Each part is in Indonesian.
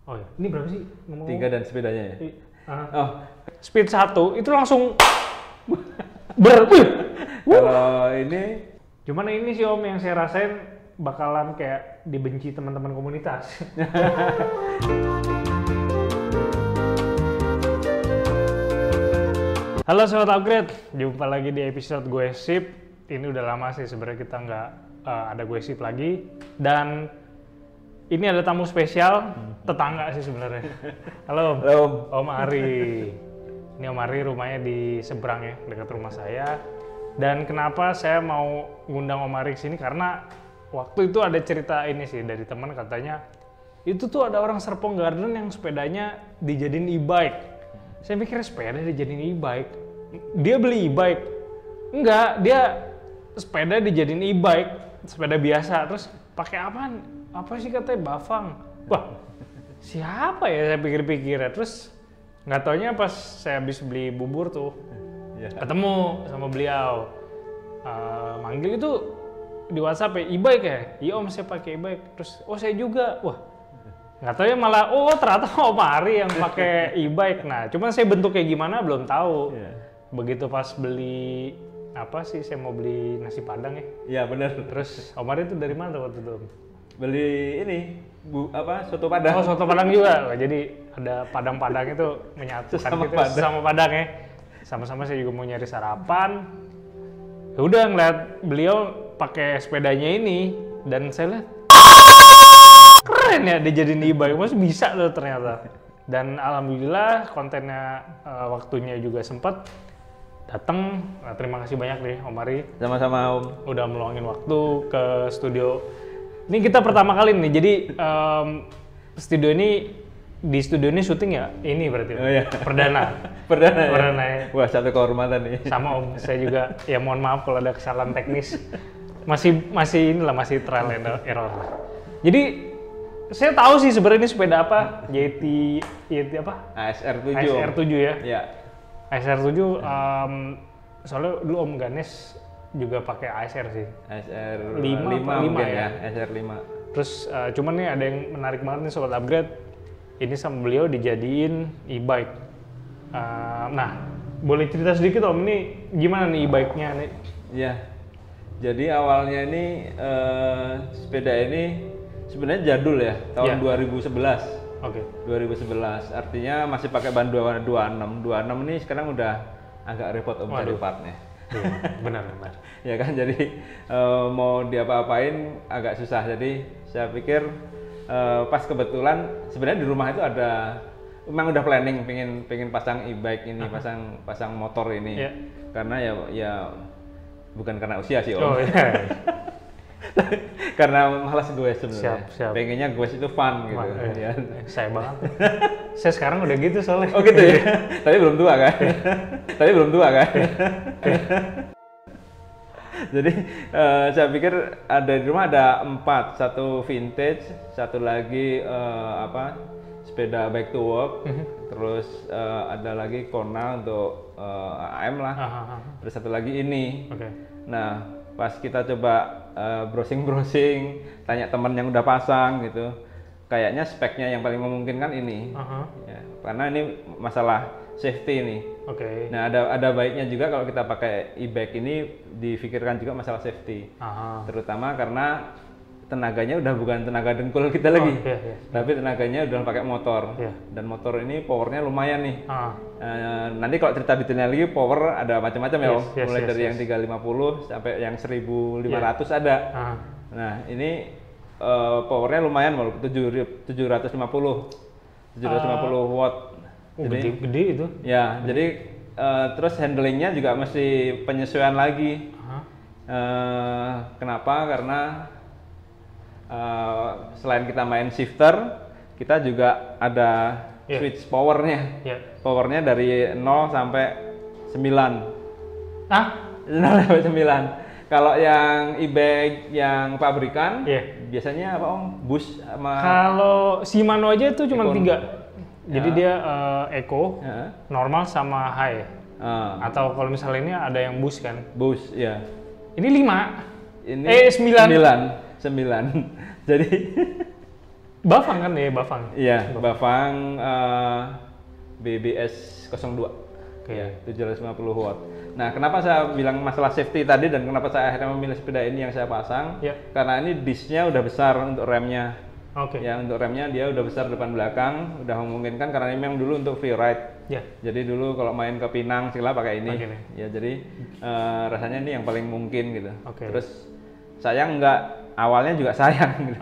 Oh ya, ini berapa sih ngomong? 3 dan sepedanya ya? Oh, Speed 1 itu langsung kalau ini Cuman ini sih Om yang saya rasain bakalan kayak dibenci teman-teman komunitas. Halo Sobat Upgrade, jumpa lagi di episode Gue Sip. Ini udah lama sih sebenarnya kita nggak ada Gue Sip lagi. Dan ini ada tamu spesial, tetangga sih sebenarnya. Halo Om Ari. Ini Om Ari rumahnya di seberang ya, dekat rumah saya. Dan kenapa saya mau ngundang Om Ari sini karena waktu itu ada cerita ini sih dari teman, katanya itu tuh ada orang Serpong Garden yang sepedanya dijadiin e-bike. Saya mikir sepeda dijadiin e-bike. Dia beli e-bike. Enggak, dia sepeda dijadiin e-bike, sepeda biasa. Terus pakai apaan? Apa sih katanya Bafang. Wah, siapa ya saya pikir-pikir ya. Terus nggak taunya pas saya habis beli bubur tuh, ketemu sama beliau, manggil itu di WhatsApp ya, e-bike ya? Iya Om, saya pakai e-bike. Terus, oh saya juga. Wah, nggak tahu ya malah, oh ternyata Om Ari yang pakai e-bike. Nah, cuman saya bentuk kayak gimana belum tahu. Begitu pas beli, apa sih, saya mau beli nasi Padang ya? Iya benar. Terus Om Ari itu dari mana waktu itu? Beli ini, soto Padang. Oh, soto Padang juga. Wah, jadi ada Padang-Padang itu menyatukan gitu sama Padang ya. Sama-sama saya juga mau nyari sarapan. Ya udah ngeliat beliau pakai sepedanya ini dan saya lihat keren ya dijadiin e-bike, masih bisa tuh ternyata. Dan alhamdulillah kontennya waktunya juga sempat datang. Nah, terima kasih banyak nih Om Ari. Sama-sama Om. Udah meluangin waktu ke studio. Ini kita pertama kali nih, jadi di studio ini syuting ya? Ini berarti Perdana ya? Wah, satu kehormatan nih. Sama Om, saya juga ya mohon maaf kalau ada kesalahan teknis. Masih trial and error lah. Jadi saya tahu sih sebenarnya ini sepeda apa? Yeti apa? ASR 7. ASR 7 ya? Iya. ASR 7, soalnya dulu Om Ganes juga pakai ASR sih. ASR 5 ya? ASR 5. Terus cuman nih ada yang menarik banget nih Sobat Upgrade. Ini sama beliau dijadiin e-bike. Nah, boleh cerita sedikit Om, ini gimana nih e-bike-nya nih? Iya. Jadi awalnya ini sepeda ini sebenarnya jadul ya, tahun 2011. Oke. 2011. Artinya masih pakai ban 26. 26 ini sekarang udah agak repot Om cari partnya. Iya, benar. Ya kan, jadi mau diapa-apain agak susah. Jadi saya pikir pas kebetulan sebenarnya di rumah itu ada, memang udah planning pengen pasang e-bike ini, pasang motor ini. Karena ya bukan karena usia sih Om. Oh iya. Karena malas gue sebenarnya. Siap. Pengennya gue itu fun gitu. Ya. Saya banget. Saya sekarang udah gitu soalnya. Oh gitu ya. Tapi belum tua kan? Jadi saya pikir ada di rumah ada 4, satu vintage, satu lagi sepeda bike to work, terus ada lagi Kona untuk AM lah, terus satu lagi ini. Nah, pas kita coba browsing, tanya teman yang udah pasang gitu, kayaknya speknya yang paling memungkinkan ini, ya, karena ini masalah safety nih. Nah, ada baiknya juga kalau kita pakai e-bike ini difikirkan juga masalah safety, terutama karena tenaganya udah bukan tenaga dengkul kita lagi, tapi tenaganya udah pakai motor, dan motor ini powernya lumayan nih. Nanti kalau cerita detailnya lagi, power ada macam-macam ya Om, mulai dari yang 350 sampai yang 1500 ada. Nah ini powernya lumayan, walaupun 750 watt. Jadi gede itu. Ya, jadi terus handlingnya juga mesti penyesuaian lagi. Kenapa? Karena selain kita main shifter, kita juga ada switch powernya. Powernya dari 0 sampai 9. 0 sampai 9. Kalau yang e-bike yang pabrikan, biasanya apa Om? Boost sama. Kalau Shimano aja itu cuma 3. Jadi dia eco, normal sama high. Atau kalau misalnya ini ada yang boost kan? Boost, ya. Ini 5. Ini 9. Jadi Bafang kan ya, Bafang. Iya, Bafang BBS 02. Oke. Ya, 750 watt. Nah, kenapa saya bilang masalah safety tadi dan kenapa saya akhirnya memilih sepeda ini yang saya pasang? Ya. Karena ini disknya udah besar untuk remnya. Oke. Ya, untuk remnya dia udah besar depan belakang, udah memungkinkan karena ini memang dulu untuk free ride. Ya. Jadi dulu kalau main ke Pinang sila pakai ini. Pakai ini. Ya, jadi rasanya ini yang paling mungkin gitu. Oke. Terus sayang nggak, awalnya juga sayang gitu.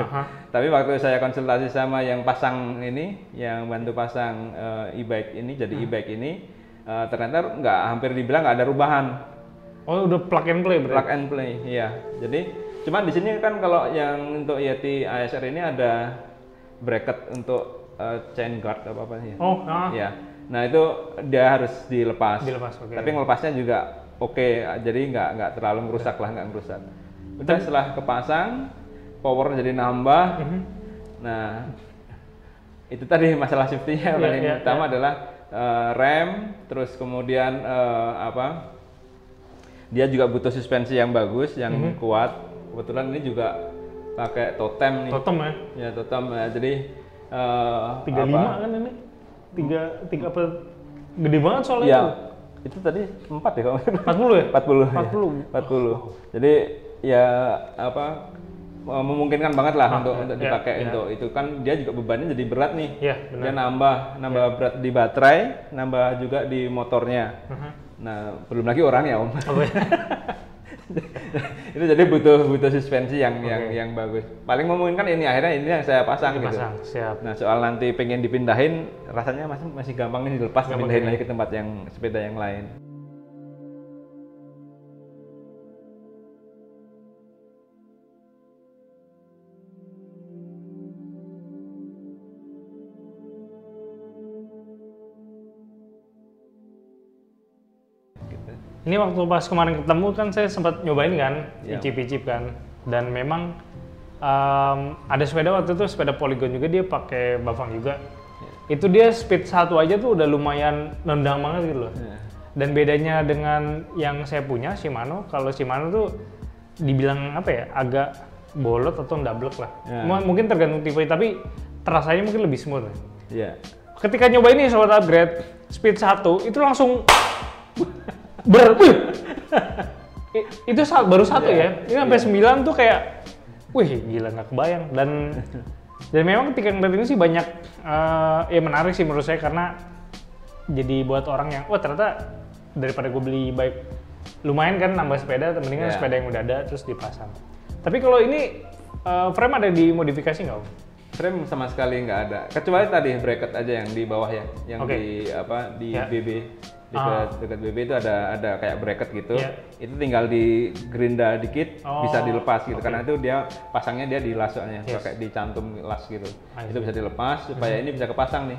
Tapi waktu saya konsultasi sama yang pasang ini, yang bantu pasang e-bike ini, jadi e-bike ini, ternyata nggak, hampir dibilang nggak ada rubahan. Oh, udah plug and play berarti? Plug and play, iya. Jadi, cuman di sini kan kalau yang untuk Yeti ASR ini ada bracket untuk chain guard apa sih? Oh, Iya. Nah itu dia harus dilepas. Dilepas, oke. Tapi ngelepasnya juga oke, jadi nggak terlalu merusak lah, nggak merusak. Udah setelah kepasang, power jadi nambah. Nah, itu tadi masalah safety-nya paling utama adalah rem, terus kemudian dia juga butuh suspensi yang bagus, yang kuat. Kebetulan ini juga pakai totem nih. Totem ya? Ya totem. Ya, jadi 35 kan ini? 3 apa? Gede banget soalnya. Ya, itu tadi 4 ya kalau 40 ya? 40. 40. Ya, 40. Jadi ya memungkinkan banget lah untuk dipakai untuk itu, kan dia juga bebannya jadi berat nih. Iya, benar. Dia nambah berat di baterai, nambah juga di motornya. Nah, belum lagi orangnya Om. Itu jadi butuh suspensi yang bagus. Paling memungkinkan ini akhirnya ini yang saya pasang gitu. Siap. Nah, soal nanti pengen dipindahin, rasanya masih gampang nih dilepas, dipindahin lagi ke tempat yang sepeda yang lain. Ini waktu pas kemarin ketemu kan saya sempat nyobain kan, icip-icip kan, dan memang ada sepeda waktu itu, sepeda Polygon juga, dia pakai Bafang juga. Itu dia speed 1 aja tuh udah lumayan nendang banget gitu loh. Dan bedanya dengan yang saya punya Shimano, kalau Shimano tuh dibilang apa ya, agak bolot atau ndablek lah. Mungkin tergantung tipe, tapi terasanya mungkin lebih smooth. Ketika nyoba ini sobat upgrade, speed 1 itu langsung itu baru 1 ya. Ini sampai 9 tuh kayak, wih gila, nggak kebayang. Dan memang ketika ngeliat ini sih banyak ya menarik sih menurut saya, karena jadi buat orang yang ternyata daripada gue beli bike lumayan kan nambah sepeda, mendingan sepeda yang udah ada terus dipasang. Tapi kalau ini frame ada dimodifikasi nggak Om? Frame sama sekali nggak ada, kecuali tadi bracket aja yang di bawah ya, yang di BB. Dekat BB itu ada kayak bracket gitu. Itu tinggal di gerinda dikit, bisa dilepas gitu. Karena itu dia pasangnya dia di las soalnya, pakai dicantum las gitu. Itu bisa dilepas supaya ini bisa kepasang nih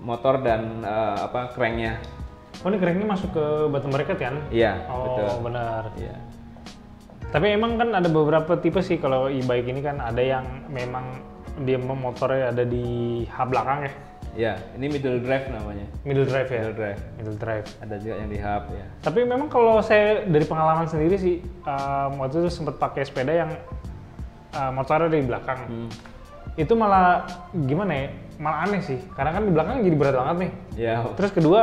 motor dan cranknya. Oh, ini cranknya masuk ke bottom bracket kan? Iya, betul. Oh, benar. Iya. Tapi emang kan ada beberapa tipe sih kalau e-bike ini kan, ada yang memang dia motornya ada di hub belakang ya. Ya, ini middle drive namanya. Middle drive ya? Middle drive. Ada juga yang di hub ya. Tapi memang kalau saya dari pengalaman sendiri sih, waktu itu sempat pakai sepeda yang motornya dari belakang. Itu malah gimana ya, malah aneh sih. Karena kan di belakang jadi berat banget nih. Ya. Terus kedua,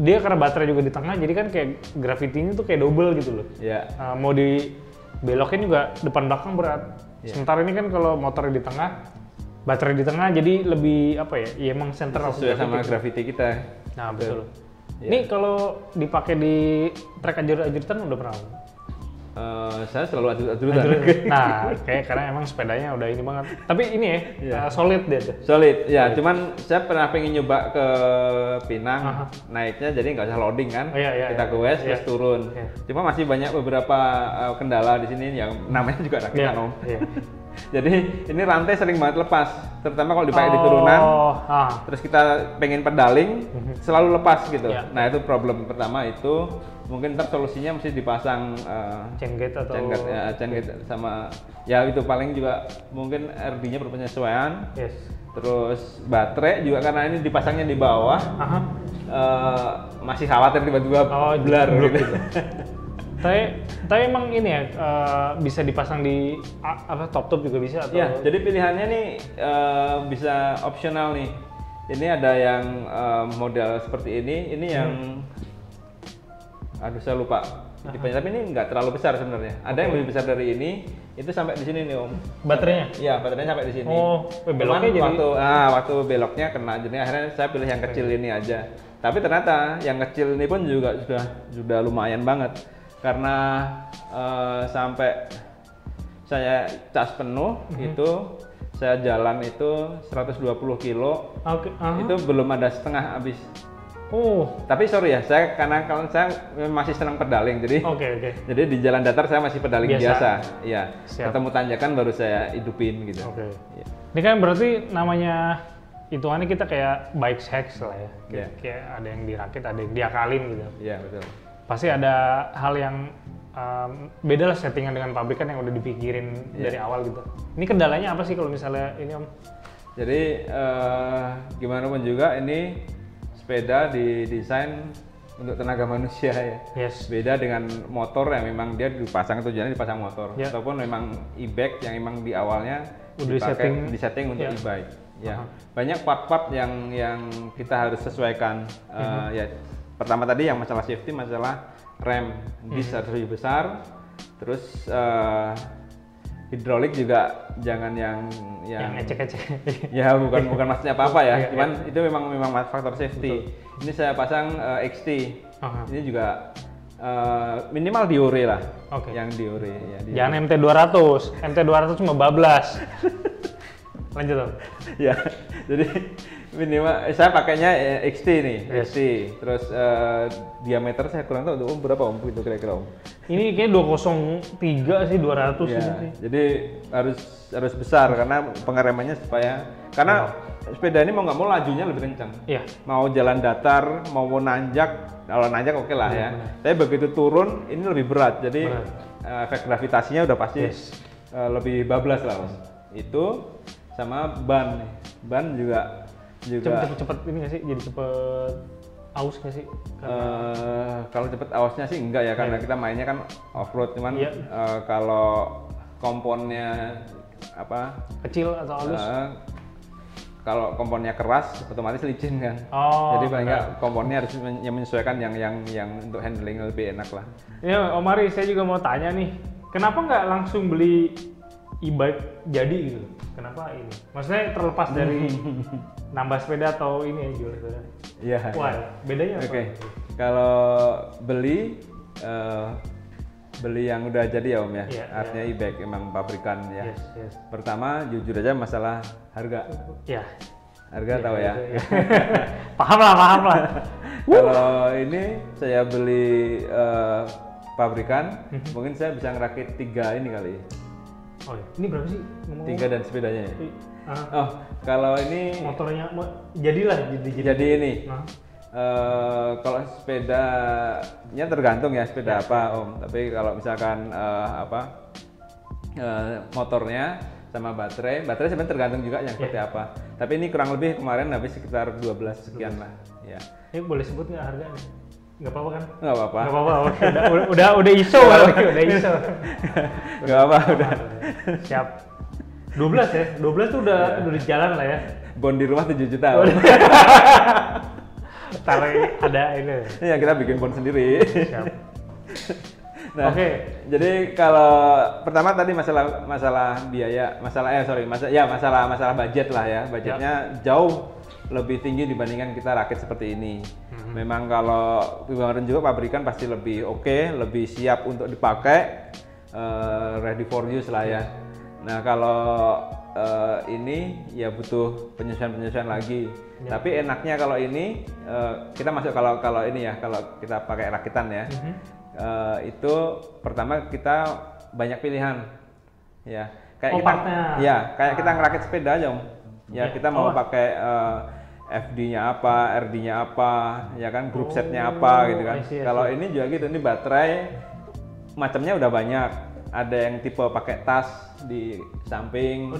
dia karena baterai juga di tengah, jadi kan kayak gravity-nya tuh kayak double gitu loh. Ya. Mau dibelokin juga depan belakang berat. Sementara ini kan kalau motornya di tengah, baterai di tengah, jadi lebih apa ya? Ya emang center of gravity sama gravity kita. Nah, betul. Ini kalau dipakai di track ajur-ajuran udah pernah? Saya selalu ajur-ajuran. Nah, kayak karena emang sepedanya udah ini banget. Tapi ini ya, solid deh. Solid, ya. Cuman saya pernah pengen nyoba ke Pinang, naiknya jadi nggak usah loading kan. Kita ke West, terus turun. Cuma masih banyak beberapa kendala di sini yang namanya juga rakitan Om. Jadi ini rantai sering banget lepas, terutama kalau dipakai di turunan. Terus kita pengen pedaling, selalu lepas gitu. Nah itu problem pertama itu. Mungkin ntar solusinya mesti dipasang chain gate atau chain gate sama ya itu paling juga mungkin RD-nya berpenyesuaian. Terus baterai juga karena ini dipasangnya di bawah. Masih khawatir tiba-tiba blur gitu. Tapi emang ini ya bisa dipasang di apa top juga bisa atau? Ya, jadi pilihannya nih bisa opsional nih. Ini ada yang model seperti ini yang aduh saya lupa. Tipenya, tapi ini nggak terlalu besar sebenarnya. Ada yang lebih besar dari ini, itu sampai di sini nih Om. Baterainya? Iya, baterainya sampai di sini. Oh, beloknya cuman jadi? waktu beloknya kena, jadi akhirnya saya pilih yang kecil ini aja. Tapi ternyata yang kecil ini pun juga sudah lumayan banget, karena sampai saya cas penuh itu saya jalan itu 120 kilo, itu belum ada setengah habis. Oh, tapi sorry ya, karena kalau saya masih senang pedaling, jadi jadi di jalan datar saya masih pedaling biasa. Iya. Ketemu tanjakan baru saya hidupin gitu. Ya. Ini kan berarti namanya hitungannya kita kayak bike hacks lah ya. Kayak ada yang dirakit, ada yang diakalin gitu. Iya, betul. Pasti ada hal yang beda lah settingan dengan pabrikan yang udah dipikirin dari awal gitu. Ini kendalanya apa sih kalau misalnya ini Om? Jadi gimana pun juga ini sepeda didesain untuk tenaga manusia ya. Yes. Beda dengan motor yang memang dia tujuannya dipasang motor, ataupun memang e-bike yang memang di awalnya disetting untuk e-bike. Ya, banyak part-part yang kita harus sesuaikan. Ya, pertama tadi yang masalah safety, masalah rem, disc harus lebih besar. Terus hidrolik juga jangan yang ecek-ecek. Ya bukan maksudnya apa-apa ya, cuman itu memang faktor safety. Betul. Ini saya pasang XT. Ini juga minimal diore lah. Yang diore ya. Jangan MT200. MT200 cuma bablas. Lanjut Om. Ya, jadi minimal saya pakainya XT nih, XT. Terus diameter saya kurang tahu untuk berapa Om itu kira-kira Om. Ini kayak 203 sih, 200 ya, ini sih. Jadi harus besar karena pengeremannya karena sepeda ini mau nggak mau lajunya lebih kencang. Iya. Mau jalan datar, mau nanjak, kalau nanjak oke lah ya. Tapi begitu turun ini lebih berat, jadi efek gravitasinya udah pasti lebih bablas lah Mas. Itu sama ban juga cepet ini nggak sih, jadi cepet aus nggak sih? Kalau cepet ausnya sih enggak ya, karena kita mainnya kan off road, cuman kalau komponnya kecil atau halus, kalau komponnya keras otomatis licin kan. Jadi paling nggak komponnya harus menyesuaikan yang untuk handling lebih enak lah. Ya Om Ari, saya juga mau tanya nih, kenapa nggak langsung beli e-bike jadi gitu? Kenapa ini? Maksudnya terlepas dari nambah sepeda atau ini jual sepeda? Iya. Wah, bedanya apa? Kalau beli yang udah jadi ya Om ya. Artinya e-bike emang pabrikan ya. Yes. Pertama jujur aja masalah harga. Iya. Harga tahu ya. Paham lah. Kalau ini saya beli pabrikan, mungkin saya bisa ngerakit 3 ini kali. Oh iya. Ini berapa sih? 3 dan sepedanya ya? Kalau ini motornya jadi ini. Kalau sepedanya tergantung ya sepeda apa Om. Tapi kalau misalkan motornya sama baterai sebenarnya tergantung juga yang seperti apa. Tapi ini kurang lebih kemarin habis sekitar 12 sekian lah. Ya. Ini boleh sebut nggak harganya? Nggak apa-apa kan? Nggak apa-apa. Nggak apa-apa. Udah iso udah iso. Nggak apa, udah. Siap. 12 ya? 12 tuh udah di jalan lah ya. Bon di rumah 7 juta. Tarik ada ini. Iya, kita bikin bon sendiri. Siap. Nah, jadi kalau pertama tadi masalah biaya, masalah budget lah ya. Budgetnya jauh lebih tinggi dibandingkan kita rakit seperti ini. Memang kalau kemarin juga pabrikan pasti lebih lebih siap untuk dipakai, ready for use lah ya. Nah kalau ini ya butuh penyesuaian lagi. Tapi enaknya kalau ini kita masuk kalau ini ya, kalau kita pakai rakitan ya, itu pertama kita banyak pilihan ya. Kayak kita ngerakit sepeda aja Om. Ya kita mau pakai FD-nya apa, RD-nya apa, ya kan, group set-nya apa gitu kan. Kalau ini juga gitu, ini baterai macamnya udah banyak. Ada yang tipe pakai tas di samping.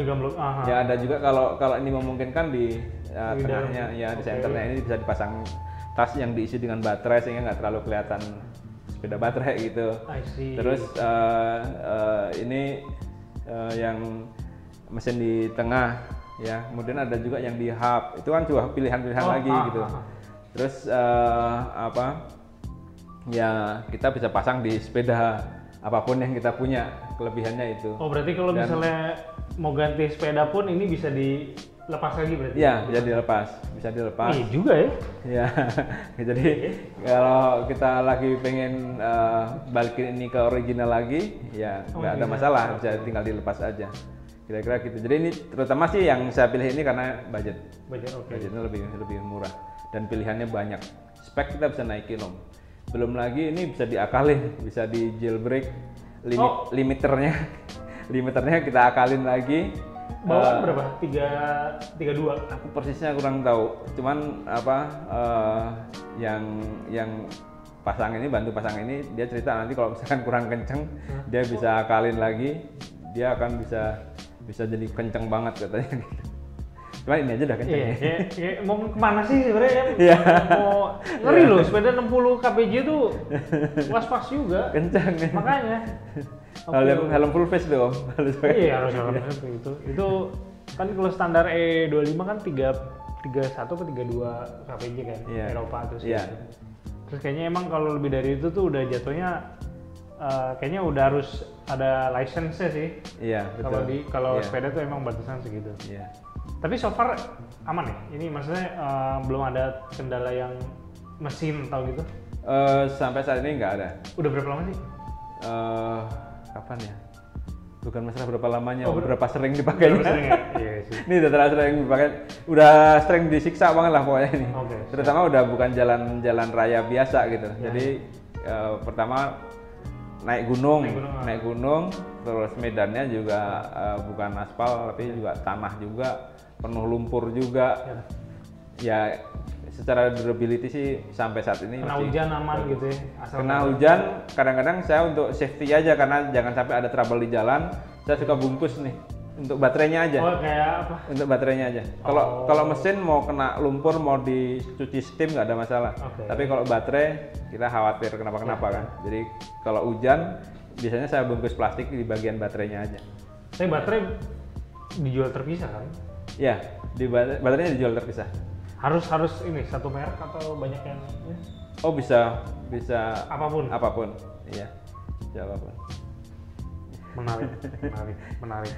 Ya ada juga kalau ini memungkinkan di tengahnya ya, di senternya ini bisa dipasang tas yang diisi dengan baterai sehingga nggak terlalu kelihatan sepeda baterai gitu. I see. Terus ini yang mesin di tengah ya, kemudian ada juga yang di hub, itu kan juga pilihan-pilihan lagi gitu. Terus ya kita bisa pasang di sepeda apapun yang kita punya, kelebihannya itu. Oh berarti kalau misalnya mau ganti sepeda pun ini bisa dilepas lagi berarti? Iya, bisa dilepas. Iya juga ya. Ya, jadi kalau kita lagi pengen balikin ini ke original lagi, ya nggak ada masalah, bisa tinggal dilepas aja. Kira-kira gitu. Jadi ini terutama sih yang saya pilih ini karena budget. Budgetnya lebih murah dan pilihannya banyak. Spek kita bisa naikin loh. Belum lagi ini bisa diakalin, bisa di jailbreak limiternya kita akalin lagi. Bawaan berapa? 32. Aku persisnya kurang tahu. Cuman yang bantu pasang ini dia cerita nanti kalau misalkan kurang kenceng dia bisa akalin lagi, dia akan bisa jadi kenceng banget katanya gitu. Cuma ini aja udah kenceng. Iya, mau kemana sih sebenarnya? Mau ngeri loh, sepeda 60 kpj tuh was-was juga. Kenceng ya. Makanya. Helm full face tuh Om. Iya harus helm full face itu kan kalau standar E25 kan 31 atau 32 kpj kan, Eropa terus. Terus kayaknya emang kalau lebih dari itu tuh udah jatuhnya kayaknya udah harus ada license-nya sih. Iya, betul. Kalau sepeda tuh emang batasan segitu. Iya. Tapi so far aman ya? Ini maksudnya belum ada kendala yang mesin atau gitu? Sampai saat ini nggak ada. Udah berapa lama sih? Kapan ya? Bukan masalah berapa lamanya, berapa sering dipakainya. Sering ya? Iya sih. Ini udah terlalu sering dipakai, udah sering disiksa banget lah pokoknya ini. Terutama udah bukan jalan raya biasa gitu. Jadi pertama naik gunung, terus medannya juga bukan aspal tapi juga tanah juga, penuh lumpur juga. Ya secara durability sih sampai saat ini kena hujan aman gitu ya? Kena hujan kadang-kadang saya untuk safety aja karena jangan sampai ada trouble di jalan, saya suka bungkus nih untuk baterainya aja. Oh kayak apa? Untuk baterainya aja. Kalau mesin mau kena lumpur mau dicuci steam nggak ada masalah. Tapi kalau baterai kita khawatir kenapa-kenapa kan. Jadi kalau hujan biasanya saya bungkus plastik di bagian baterainya aja. Tapi baterai dijual terpisah kan? Iya, baterainya dijual terpisah. Harus ini satu merek atau banyak yang? Oh bisa apapun. Iya, bisa apapun. Menarik.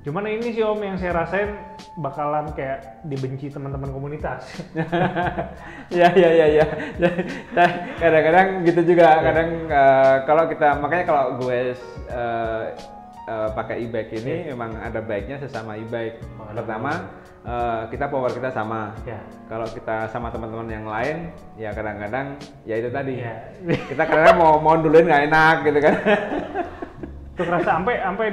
Cuman ini sih Om yang saya rasain bakalan kayak dibenci teman-teman komunitas. Ya. Kadang-kadang gitu juga. Kadang makanya kalau gue pakai e-bike ini memang ada baiknya sesama e-bike. Pertama kita power kita sama. Kalau kita sama teman-teman yang lain, ya kadang-kadang ya itu tadi. Kita kadang-kadang mau duluin nggak enak gitu kan. Tuh kerasa sampai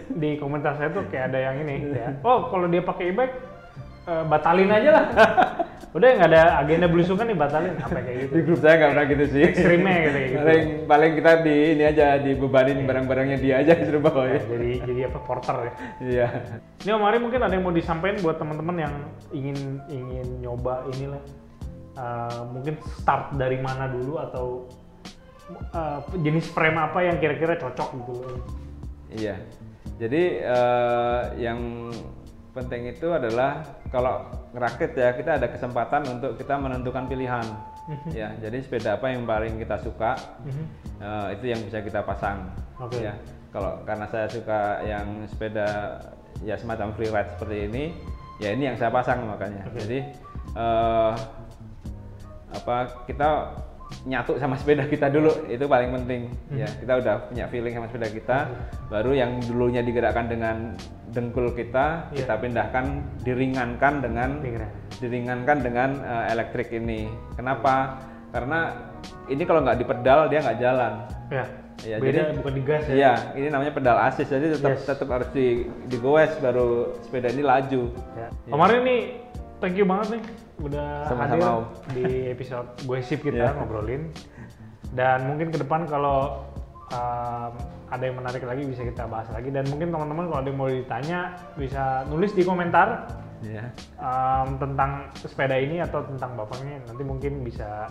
di komentar saya tuh kayak ada yang ini ya. Oh kalau dia pakai e-bike batalin aja lah. Udah nggak ada agenda belusukan nih, batalin sampai kayak gitu. Di grup saya nggak pernah gitu sih. Ekstrimnya gitu. Paling kita ini aja dibebanin barang-barangnya dia aja disuruh bawa ya. Jadi apa porter ya. Iya. Ini Om Ari mungkin ada yang mau disampaikan buat teman-teman yang ingin nyoba inilah. Mungkin start dari mana dulu atau jenis frame apa yang kira-kira cocok gitu loh. Iya. Jadi yang penting itu adalah kalau ngerakit ya kita ada kesempatan untuk kita menentukan pilihan. Ya, jadi sepeda apa yang paling kita suka itu yang bisa kita pasang. Ya, karena saya suka yang sepeda ya semacam free ride seperti ini, ya ini yang saya pasang makanya. Jadi kita nyatu sama sepeda kita dulu, itu paling penting. Ya, kita udah punya feeling sama sepeda kita, baru yang dulunya digerakkan dengan dengkul kita pindahkan diringankan dengan elektrik ini. Kenapa? Karena ini kalau nggak dipedal dia nggak jalan. Ya, beda jadi, bukan digas ya. Iya, ini namanya pedal assist, jadi tetap harus digoes baru sepeda ini laju. Kemarin nih thank you banget nih udah sama-sama hadir di episode Goesip kita ngobrolin. Dan mungkin ke depan kalau ada yang menarik lagi bisa kita bahas lagi, dan mungkin teman-teman kalau ada yang mau ditanya bisa nulis di komentar tentang sepeda ini atau tentang bapaknya, nanti mungkin bisa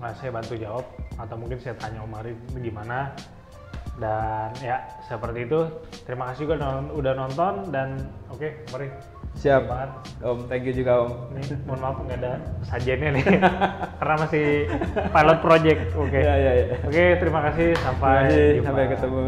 Nah, saya bantu jawab atau mungkin saya tanya Om Arif gimana. Dan ya seperti itu. Terima kasih juga udah nonton dan oke, Om Arif. Siap banget. Om, thank you juga Om. Nih, mohon maaf nggak ada sajennya nih karena masih pilot project. Oke. Ya. Oke, terima kasih. Terima kasih, Jumpa. sampai ketemu.